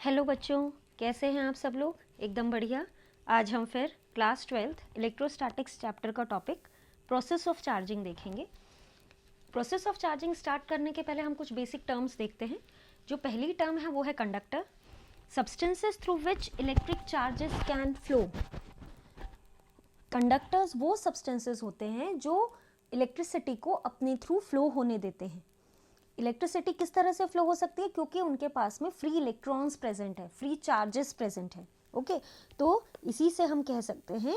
Hello बच्चों, कैसे हैं आप सब लोग? एकदम बढ़िया। आज हम फिर क्लास 12th इलेक्ट्रोस्टैटिक्स चैप्टर का टॉपिक प्रोसेस ऑफ चार्जिंग देखेंगे। प्रोसेस ऑफ चार्जिंग स्टार्ट करने के पहले हम कुछ बेसिक टर्म्स देखते हैं। जो पहली टर्म है वो है conductor, substances through which electric charges can flow. Conductors वो सब्सटेंसेस होते हैं जो इलेक्ट्रिसिटी को अपने थ्रू फ्लो होने देते हैं। इलेक्ट्रिसिटी किस तरह से फ्लो हो सकती है? क्योंकि उनके पास में फ्री इलेक्ट्रॉन्स प्रेजेंट है, फ्री चार्जेस प्रेजेंट है। ओके, तो इसी से हम कह सकते हैं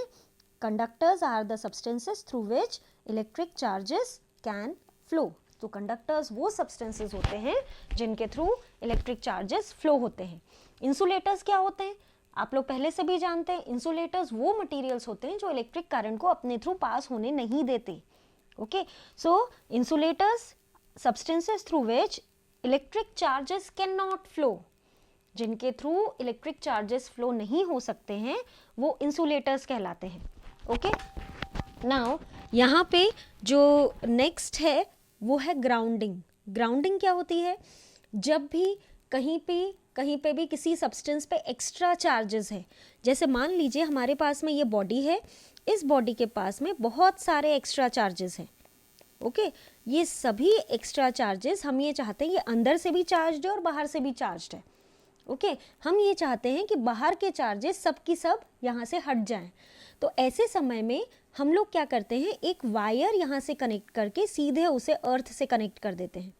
conductors are the substances through which electric charges can flow. तो कंडक्टर्स वो सब्सटेंसेस होते हैं जिनके थ्रू इलेक्ट्रिक चार्जेस फ्लो होते हैं। इंसुलेटर्स क्या होते हैं? आप लोग पहले से भी जानते हैं, इंसुलेटर्स वो मटेरियल्स होते हैं जो इलेक्ट्रिक करंट को अपने थ्रू पास होने नहीं देते। Okay, so insulators substances through which electric charges cannot flow, जिनके थ्रू इलेक्ट्रिक चार्जेस फ्लो नहीं हो सकते हैं वो इंसुलेटर्स कहलाते हैं। ओके, नाउ यहाँ पे जो नेक्स्ट है वो है ग्राउंडिंग। ग्राउंडिंग क्या होती है? जब भी कहीं पे भी किसी सब्सटेंस पे एक्स्ट्रा चार्जेस है, जैसे मान लीजिए हमारे पास में ये बॉडी है, इस बॉडी के पास में बहुत सारे एक्स्ट्रा चार्जेस हैं। ओके, ये सभी एक्स्ट्रा चार्जेस हम ये चाहते हैं ये अंदर से भी चार्ज्ड है और बाहर से भी चार्ज्ड है। ओके, हम ये चाहते हैं कि बाहर के चार्जेस सब की सब यहाँ से हट जाएं। तो ऐसे समय में हम लोग क्या करते हैं, एक वायर यहाँ से कनेक्ट करके सीधे उसे अर्थ से कनेक्ट कर देते हैं।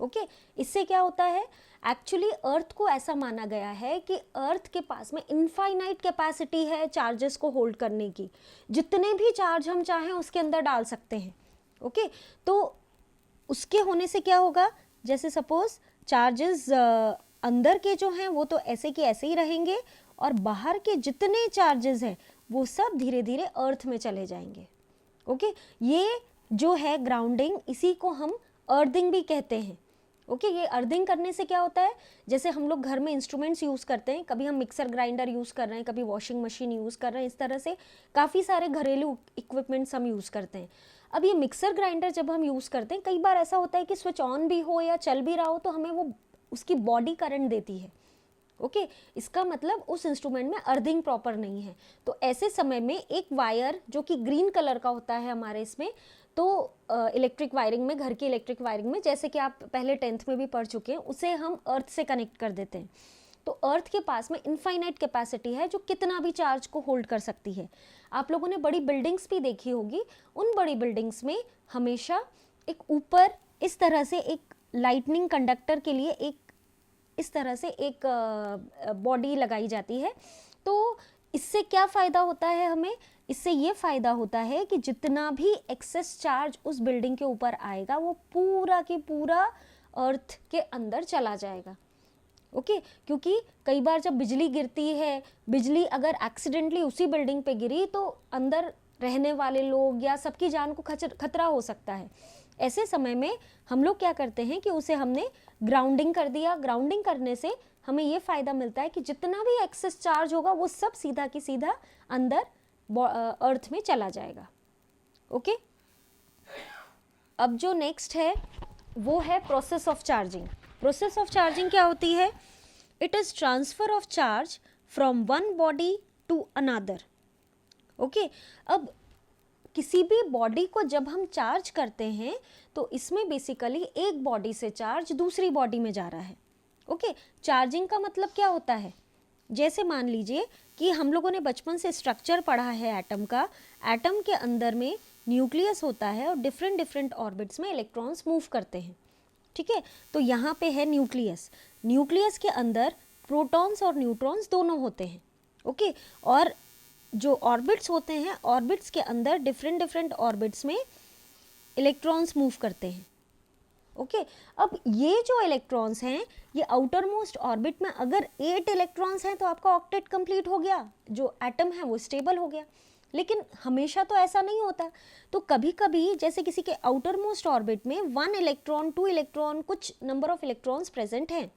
ओके, इससे क्या होता है? एक्चुअली अर्थ को ऐसा माना गया है कि अर्थ के पास में इनफाइनाइट कैपेसिटी है चार्जेस को होल्ड करने की। जितने भी चार्ज हम चाहें उसके अंदर डाल सकते हैं। ओके, तो उसके होने से क्या होगा, जैसे सपोज चार्जेस अंदर के जो हैं वो तो ऐसे के ऐसे ही रहेंगे और बाहर के जितने चार्जेस हैं वो सब धीरे धीरे अर्थ में चले जाएंगे। ओके, ये जो है ग्राउंडिंग, इसी को हम अर्थिंग भी कहते हैं। ओके, ये अर्थिंग करने से क्या होता है, जैसे हम लोग घर में इंस्ट्रूमेंट्स यूज़ करते हैं, कभी हम मिक्सर ग्राइंडर यूज़ कर रहे हैं, कभी वॉशिंग मशीन यूज़ कर रहे हैं, इस तरह से काफ़ी सारे घरेलू इक्विपमेंट्स हम यूज़ करते हैं। अब ये मिक्सर ग्राइंडर जब हम यूज़ करते हैं, कई बार ऐसा होता है कि स्विच ऑन भी हो या चल भी रहा हो तो हमें वो उसकी बॉडी करंट देती है। ओके, इसका मतलब उस इंस्ट्रूमेंट में अर्थिंग प्रॉपर नहीं है। तो ऐसे समय में एक वायर जो कि ग्रीन कलर का होता है हमारे इसमें, तो इलेक्ट्रिक वायरिंग में, घर की इलेक्ट्रिक वायरिंग में, जैसे कि आप पहले 10th में भी पढ़ चुके हैं, उसे हम अर्थ से कनेक्ट कर देते हैं। तो अर्थ के पास में इनफाइनाइट कैपेसिटी है जो कितना भी चार्ज को होल्ड कर सकती है। आप लोगों ने बड़ी बिल्डिंग्स भी देखी होगी, उन बड़ी बिल्डिंग्स में हमेशा एक ऊपर इस तरह से एक लाइटनिंग कंडक्टर के लिए एक इस तरह से एक बॉडी लगाई जाती है। तो इससे क्या फ़ायदा होता है हमें? इससे ये फ़ायदा होता है कि जितना भी एक्सेस चार्ज उस बिल्डिंग के ऊपर आएगा वो पूरा की पूरा अर्थ के अंदर चला जाएगा। ओके, क्योंकि कई बार जब बिजली गिरती है, बिजली अगर एक्सीडेंटली उसी बिल्डिंग पे गिरी तो अंदर रहने वाले लोग या सबकी जान को खतरा हो सकता है। ऐसे समय में हम लोग क्या करते हैं कि उसे हमने ग्राउंडिंग कर दिया। ग्राउंडिंग करने से हमें ये फ़ायदा मिलता है कि जितना भी एक्सेस चार्ज होगा वो सब सीधा की सीधा अंदर अर्थ में चला जाएगा। ओके, अब जो नेक्स्ट है वो है process of charging. Process of charging क्या होती है? It is transfer of charge from one body to another. Okay, अब किसी भी बॉडी को जब हम चार्ज करते हैं तो इसमें बेसिकली एक बॉडी से चार्ज दूसरी बॉडी में जा रहा है। ओके, चार्जिंग का मतलब क्या होता है? जैसे मान लीजिए कि हम लोगों ने बचपन से स्ट्रक्चर पढ़ा है एटम का। एटम के अंदर में न्यूक्लियस होता है और डिफरेंट डिफरेंट ऑर्बिट्स में इलेक्ट्रॉन्स मूव करते हैं। ठीक है, तो यहाँ पे है न्यूक्लियस। न्यूक्लियस के अंदर प्रोटॉन्स और न्यूट्रॉन्स दोनों होते हैं। ओके, और जो ऑर्बिट्स होते हैं, ऑर्बिट्स के अंदर डिफरेंट डिफरेंट ऑर्बिट्स में इलेक्ट्रॉन्स मूव करते हैं। ओके, अब ये जो इलेक्ट्रॉन्स हैं, ये आउटर मोस्ट ऑर्बिट में अगर 8 इलेक्ट्रॉन्स हैं तो आपका ऑक्टेट कंप्लीट हो गया, जो एटम है वो स्टेबल हो गया। लेकिन हमेशा तो ऐसा नहीं होता। तो कभी कभी जैसे किसी के आउटर मोस्ट ऑर्बिट में 1 इलेक्ट्रॉन, 2 इलेक्ट्रॉन, कुछ नंबर ऑफ इलेक्ट्रॉन्स प्रेजेंट हैं।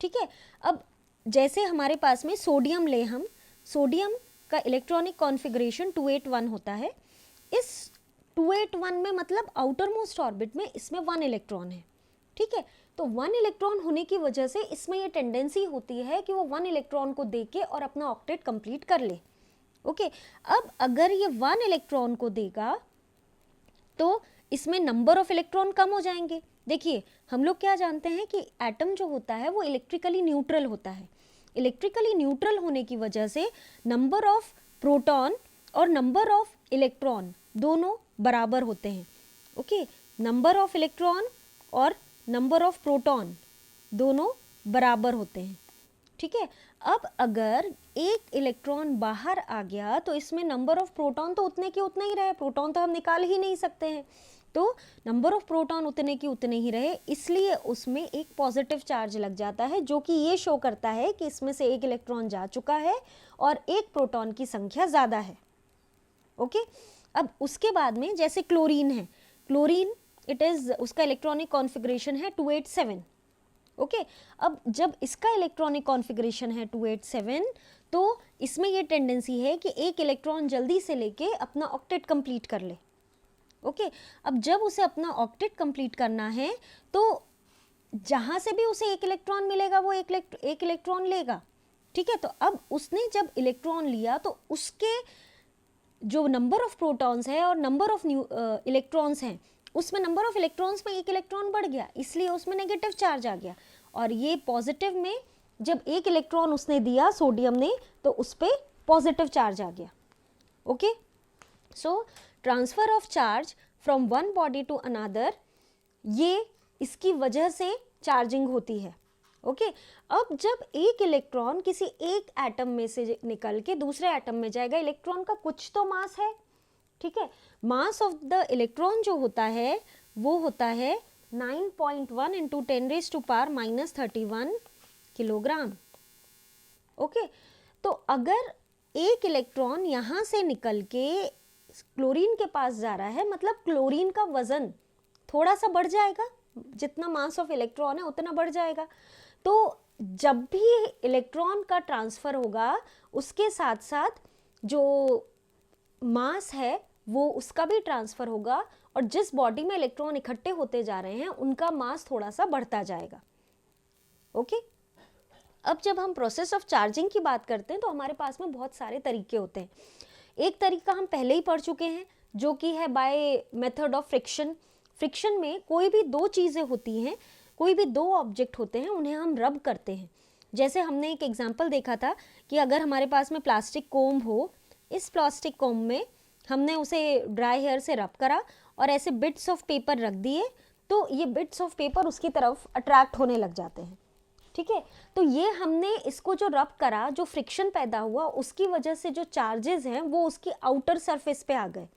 ठीक है, अब जैसे हमारे पास में सोडियम ले हम, सोडियम का इलेक्ट्रॉनिक कॉन्फ़िगरेशन 281 होता है। इस 281 में मतलब आउटर मोस्ट ऑर्बिट में इसमें 1 इलेक्ट्रॉन है। ठीक है, तो 1 इलेक्ट्रॉन होने की वजह से इसमें ये टेंडेंसी होती है कि वो 1 इलेक्ट्रॉन को दे के और अपना ऑक्टेट कंप्लीट कर ले। ओके, अब अगर ये 1 इलेक्ट्रॉन को देगा तो इसमें नंबर ऑफ इलेक्ट्रॉन कम हो जाएंगे। देखिए, हम लोग क्या जानते हैं कि एटम जो होता है वो इलेक्ट्रिकली न्यूट्रल होता है। इलेक्ट्रिकली न्यूट्रल होने की वजह से नंबर ऑफ प्रोटॉन और नंबर ऑफ इलेक्ट्रॉन दोनों बराबर होते हैं। ओके, नंबर ऑफ इलेक्ट्रॉन और नंबर ऑफ प्रोटॉन दोनों बराबर होते हैं। ठीक है, अब अगर एक इलेक्ट्रॉन बाहर आ गया तो इसमें नंबर ऑफ प्रोटॉन तो उतने के उतने ही रहे, प्रोटॉन तो हम निकाल ही नहीं सकते हैं, तो नंबर ऑफ प्रोटॉन उतने के उतने ही रहे, इसलिए उसमें एक पॉजिटिव चार्ज लग जाता है जो कि ये शो करता है कि इसमें से एक इलेक्ट्रॉन जा चुका है और एक प्रोटॉन की संख्या ज़्यादा है। ओके, अब उसके बाद में जैसे क्लोरीन है, क्लोरीन इट इज़, उसका इलेक्ट्रॉनिक कॉन्फ़िगरेशन है 287। ओके, अब जब इसका इलेक्ट्रॉनिक कॉन्फ़िगरेशन है 287 तो इसमें ये टेंडेंसी है कि एक इलेक्ट्रॉन जल्दी से लेके अपना ऑक्टेट कंप्लीट कर ले। ओके, अब जब उसे अपना ऑक्टेट कंप्लीट करना है तो जहाँ से भी उसे एक इलेक्ट्रॉन मिलेगा वो एक इलेक्ट्रॉन लेगा। ठीक है, तो अब उसने जब इलेक्ट्रॉन लिया तो उसके जो नंबर ऑफ प्रोटॉन्स है और नंबर ऑफ इलेक्ट्रॉन्स हैं उसमें नंबर ऑफ इलेक्ट्रॉन्स में एक इलेक्ट्रॉन बढ़ गया, इसलिए उसमें नेगेटिव चार्ज आ गया। और ये पॉजिटिव में जब एक इलेक्ट्रॉन उसने दिया सोडियम ने तो उस पर पॉजिटिव चार्ज आ गया। Okay, so transfer of charge from one body to another, ये इसकी वजह से चार्जिंग होती है। ओके, अब जब एक इलेक्ट्रॉन किसी एक एटम में से निकल के दूसरे एटम में जाएगा, इलेक्ट्रॉन का कुछ तो मास है। ठीक है, मास ऑफ द इलेक्ट्रॉन जो होता है वो होता है 9.1 इंटू 10⁻⁻31 किलोग्राम। ओके, तो अगर एक इलेक्ट्रॉन यहाँ से निकल के क्लोरीन के पास जा रहा है, मतलब क्लोरीन का वजन थोड़ा सा बढ़ जाएगा, जितना मास ऑफ इलेक्ट्रॉन है उतना बढ़ जाएगा। तो जब भी इलेक्ट्रॉन का ट्रांसफर होगा उसके साथ साथ जो मास है वो उसका भी ट्रांसफर होगा और जिस बॉडी में इलेक्ट्रॉन इकट्ठे होते जा रहे हैं उनका मास थोड़ा सा बढ़ता जाएगा। ओके, अब जब हम प्रोसेस ऑफ चार्जिंग की बात करते हैं तो हमारे पास में बहुत सारे तरीके होते हैं। एक तरीका हम पहले ही पढ़ चुके हैं जो कि है by method of friction. Friction में कोई भी दो चीज़ें होती हैं, कोई भी दो ऑब्जेक्ट होते हैं, उन्हें हम रब करते हैं। जैसे हमने एक एग्जांपल देखा था कि अगर हमारे पास में प्लास्टिक कोम्ब हो, इस प्लास्टिक कोम्ब में हमने उसे ड्राई हेयर से रब करा और ऐसे बिट्स ऑफ पेपर रख दिए तो ये बिट्स ऑफ पेपर उसकी तरफ अट्रैक्ट होने लग जाते हैं। ठीक है, तो ये हमने इसको जो रब करा, जो फ्रिक्शन पैदा हुआ, उसकी वजह से जो चार्जेस हैं वो उसकी आउटर सरफेस पे आ गए।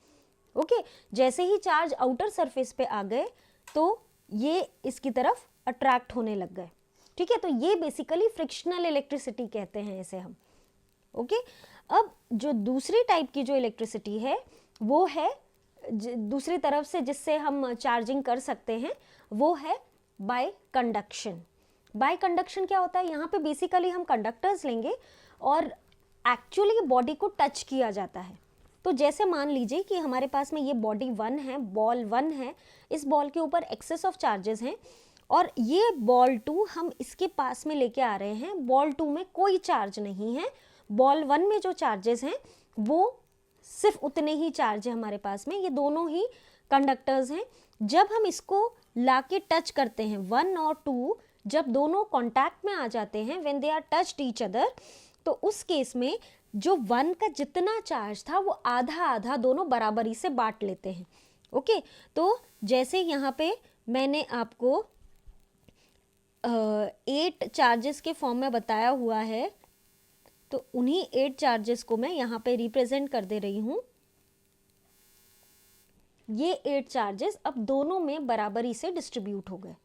ओके, जैसे ही चार्ज आउटर सरफेस पे आ गए तो ये इसकी तरफ अट्रैक्ट होने लग गए। ठीक है, तो ये बेसिकली फ्रिक्शनल इलेक्ट्रिसिटी कहते हैं इसे हम। ओके, अब जो दूसरी टाइप की जो इलेक्ट्रिसिटी है वो है दूसरी तरफ से जिससे हम चार्जिंग कर सकते हैं, वो है बाय कंडक्शन। बाय कंडक्शन क्या होता है, यहाँ पे बेसिकली हम कंडक्टर्स लेंगे और एक्चुअली बॉडी को टच किया जाता है। तो जैसे मान लीजिए कि हमारे पास में ये बॉडी 1 है, बॉल 1 है, इस बॉल के ऊपर एक्सेस ऑफ चार्जेस हैं और ये बॉल 2 हम इसके पास में लेके आ रहे हैं। बॉल 2 में कोई चार्ज नहीं है, बॉल 1 में जो चार्जेस हैं वो सिर्फ उतने ही चार्ज है हमारे पास में, ये दोनों ही कंडक्टर्स हैं। जब हम इसको लाके टच करते हैं 1 और 2, जब दोनों कांटेक्ट में आ जाते हैं, when they are touched each other, तो उस केस में जो 1 का जितना चार्ज था वो आधा आधा दोनों बराबरी से बांट लेते हैं। ओके, तो जैसे यहाँ पे मैंने आपको 8 चार्जेस के फॉर्म में बताया हुआ है, तो उन्हीं 8 चार्जेस को मैं यहाँ पे रिप्रेजेंट कर दे रही हूँ। ये 8 चार्जेस अब दोनों में बराबरी से डिस्ट्रीब्यूट हो गए।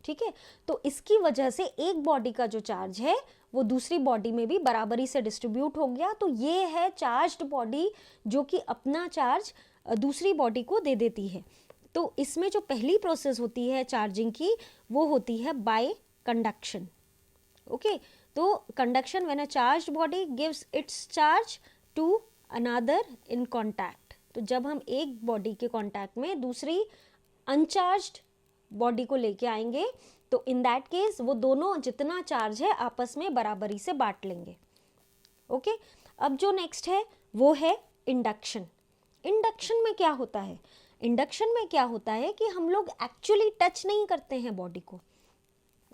ठीक है, तो इसकी वजह से एक बॉडी का जो चार्ज है वो दूसरी बॉडी में भी बराबरी से डिस्ट्रीब्यूट हो गया। तो ये है चार्ज्ड बॉडी जो कि अपना चार्ज दूसरी बॉडी को दे देती है। तो इसमें जो पहली प्रोसेस होती है चार्जिंग की वो होती है बाय कंडक्शन। ओके, तो conduction when a charged body gives its charge to another in contact. तो जब हम एक बॉडी के कॉन्टैक्ट में दूसरी अनचार्ज्ड बॉडी को लेके आएंगे तो इन दैट केस वो दोनों जितना चार्ज है आपस में बराबरी से बांट लेंगे। ओके अब जो नेक्स्ट है वो है इंडक्शन। इंडक्शन में क्या होता है? इंडक्शन में क्या होता है कि हम लोग एक्चुअली टच नहीं करते हैं बॉडी को।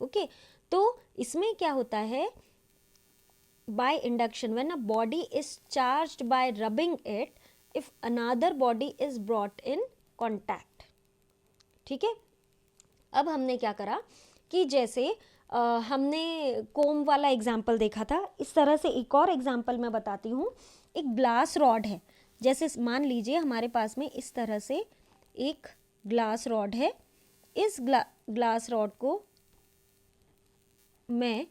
ओके तो इसमें क्या होता है, by induction when a body is charged bye rubbing it if another body is brought in contact. ठीक है, अब हमने क्या करा कि जैसे हमने कोम वाला एग्जाम्पल देखा था, इस तरह से एक और एग्जाम्पल मैं बताती हूँ। एक ग्लास रॉड है, जैसे मान लीजिए हमारे पास में इस तरह से एक ग्लास रॉड है। इस ग्लास रॉड को मैं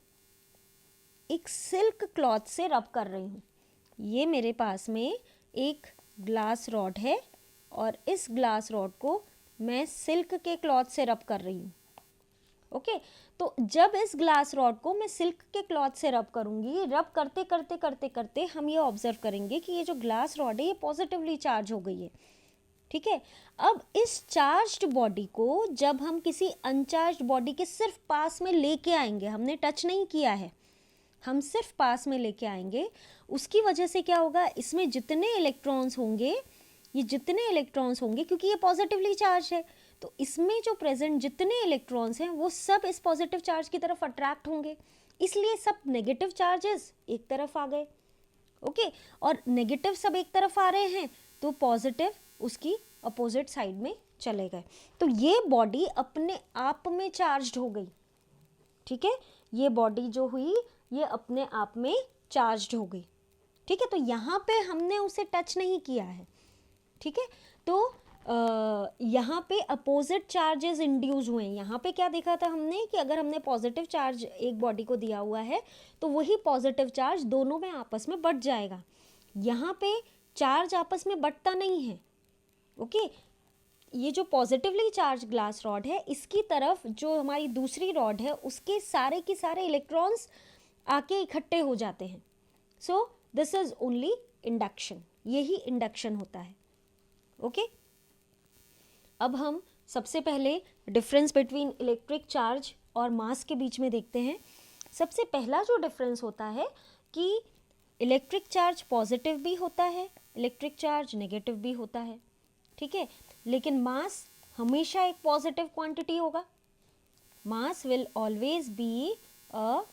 एक सिल्क क्लॉथ से रब कर रही हूँ। ये मेरे पास में एक ग्लास रॉड है और इस ग्लास रॉड को मैं सिल्क के क्लॉथ से रब कर रही हूँ। ओके तो जब इस ग्लास रॉड को मैं सिल्क के क्लॉथ से रब करूँगी, रब करते करते करते करते हम ये ऑब्जर्व करेंगे कि ये जो ग्लास रॉड है ये पॉजिटिवली चार्ज हो गई है। ठीक है, अब इस चार्ज्ड बॉडी को जब हम किसी अनचार्ज्ड बॉडी के सिर्फ पास में लेके आएंगे, हमने टच नहीं किया है, हम सिर्फ पास में लेके आएंगे, उसकी वजह से क्या होगा, इसमें जितने इलेक्ट्रॉन्स होंगे, ये जितने इलेक्ट्रॉन्स होंगे, क्योंकि ये पॉजिटिवली चार्ज है, तो इसमें जो प्रेजेंट जितने इलेक्ट्रॉन्स हैं वो सब इस पॉजिटिव चार्ज की तरफ अट्रैक्ट होंगे, इसलिए सब नेगेटिव चार्जेस एक तरफ आ गए। ओके और नेगेटिव सब एक तरफ आ रहे हैं तो पॉजिटिव उसकी अपोजिट साइड में चले गए, तो ये बॉडी अपने आप में चार्ज्ड हो गई। ठीक है, ये बॉडी जो हुई ये अपने आप में चार्ज्ड हो गई। ठीक है, तो यहाँ पे हमने उसे टच नहीं किया है। ठीक है, तो यहाँ पे अपोजिट चार्जेस इंड्यूस हुए हैं। यहाँ पे क्या देखा था हमने कि अगर हमने पॉजिटिव चार्ज एक बॉडी को दिया हुआ है तो वही पॉजिटिव चार्ज दोनों में आपस में बट जाएगा। यहाँ पे चार्ज आपस में बटता नहीं है। ओके ये जो पॉजिटिवली चार्ज ग्लास रॉड है, इसकी तरफ जो हमारी दूसरी रॉड है उसके सारे के सारे इलेक्ट्रॉन्स आके इकट्ठे हो जाते हैं। So this is only induction, यही इंडक्शन होता है। ओके अब हम सबसे पहले डिफरेंस बिटवीन इलेक्ट्रिक चार्ज और मास के बीच में देखते हैं। सबसे पहला जो डिफरेंस होता है कि इलेक्ट्रिक चार्ज पॉजिटिव भी होता है, इलेक्ट्रिक चार्ज नेगेटिव भी होता है। ठीक है, लेकिन मास हमेशा एक पॉजिटिव क्वांटिटी होगा। Mass will always be a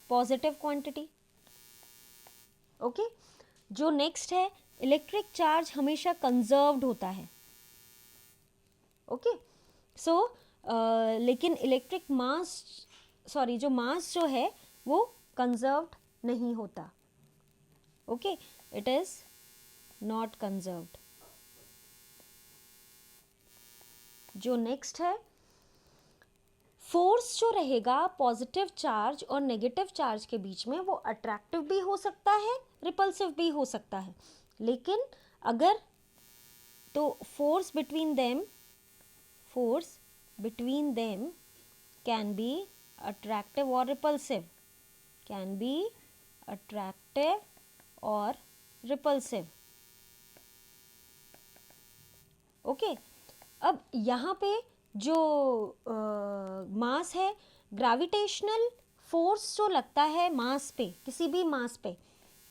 positive quantity. Okay जो नेक्स्ट है, इलेक्ट्रिक चार्ज हमेशा कंजर्व्ड होता है। ओके सो लेकिन इलेक्ट्रिक मास जो मास जो है वो कंजर्व्ड नहीं होता। Okay it is not conserved. जो नेक्स्ट है, फोर्स जो रहेगा पॉजिटिव चार्ज और नेगेटिव चार्ज के बीच में वो अट्रैक्टिव भी हो सकता है, रिपल्सिव भी हो सकता है, लेकिन अगर तो force between them can be attractive or repulsive, okay अब यहाँ पे जो मास है, ग्रेविटेशनल फोर्स जो लगता है मास पे, किसी भी मास पे,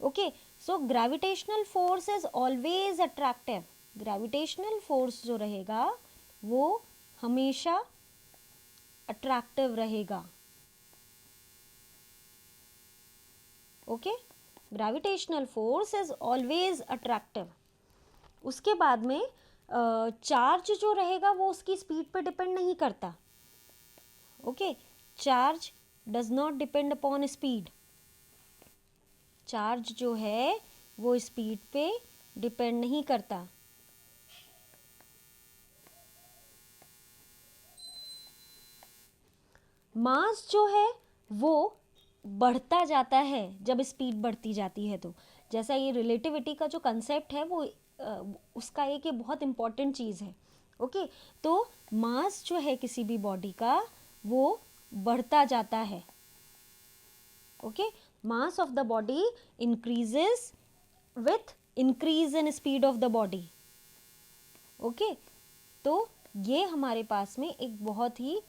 okay so gravitational force is always attractive. Gravitational force जो रहेगा वो हमेशा अट्रैक्टिव रहेगा। Okay gravitational force is always attractive. उसके बाद में चार्ज जो रहेगा वो उसकी स्पीड पे डिपेंड नहीं करता। Okay charge does not depend upon speed. Charge जो है वो स्पीड पे डिपेंड नहीं करता। मास जो है वो बढ़ता जाता है जब स्पीड बढ़ती जाती है। तो जैसा ये रिलेटिविटी का जो कंसेप्ट है वो उसका एक ये बहुत इंपॉर्टेंट चीज़ है। ओके तो मास जो है किसी भी बॉडी का वो बढ़ता जाता है। Okay mass of the body increases with increase in speed of the body. Okay तो ये हमारे पास में एक बहुत ही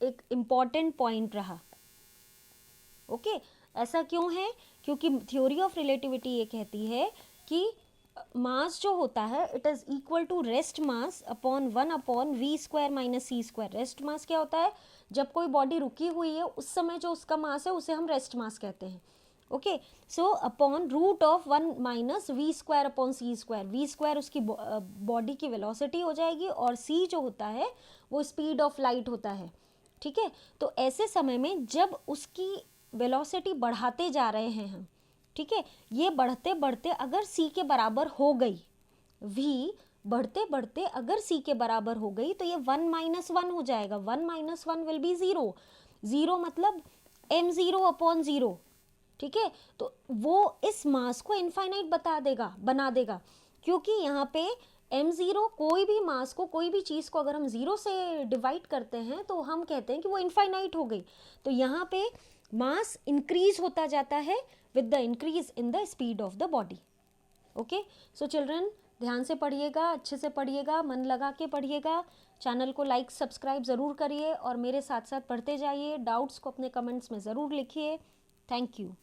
एक इम्पॉर्टेंट पॉइंट रहा। ओके ऐसा क्यों है? क्योंकि थ्योरी ऑफ रिलेटिविटी ये कहती है कि मास जो होता है it is equal to rest mass upon 1/v² minus c²। Rest mass क्या होता है? जब कोई बॉडी रुकी हुई है उस समय जो उसका मास है उसे हम रेस्ट मास कहते हैं। Okay so upon root of 1 minus v² upon c²। v² उसकी बॉडी की वेलोसिटी हो जाएगी और c जो होता है वो स्पीड ऑफ लाइट होता है। ठीक है, तो ऐसे समय में जब उसकी वेलोसिटी बढ़ाते जा रहे हैं हम, ठीक है, ये बढ़ते बढ़ते अगर c के बराबर हो गई, v बढ़ते बढ़ते अगर c के बराबर हो गई तो ये 1 माइनस 1 हो जाएगा। 1 माइनस 1 विल बी 0। 0 मतलब m0 अपॉन 0। ठीक है, तो वो इस मास को इनफाइनाइट बना देगा क्योंकि यहाँ पे m0 कोई भी मास को, कोई भी चीज़ को अगर हम 0 से डिवाइड करते हैं तो हम कहते हैं कि वो इनफाइनाइट हो गई। तो यहाँ पे मास इंक्रीज होता जाता है with the increase in the speed of the body. Okay so children ध्यान से पढ़िएगा, अच्छे से पढ़िएगा, मन लगा के पढ़िएगा। चैनल को लाइक सब्सक्राइब ज़रूर करिए और मेरे साथ साथ पढ़ते जाइए। डाउट्स को अपने कमेंट्स में ज़रूर लिखिए। Thank you.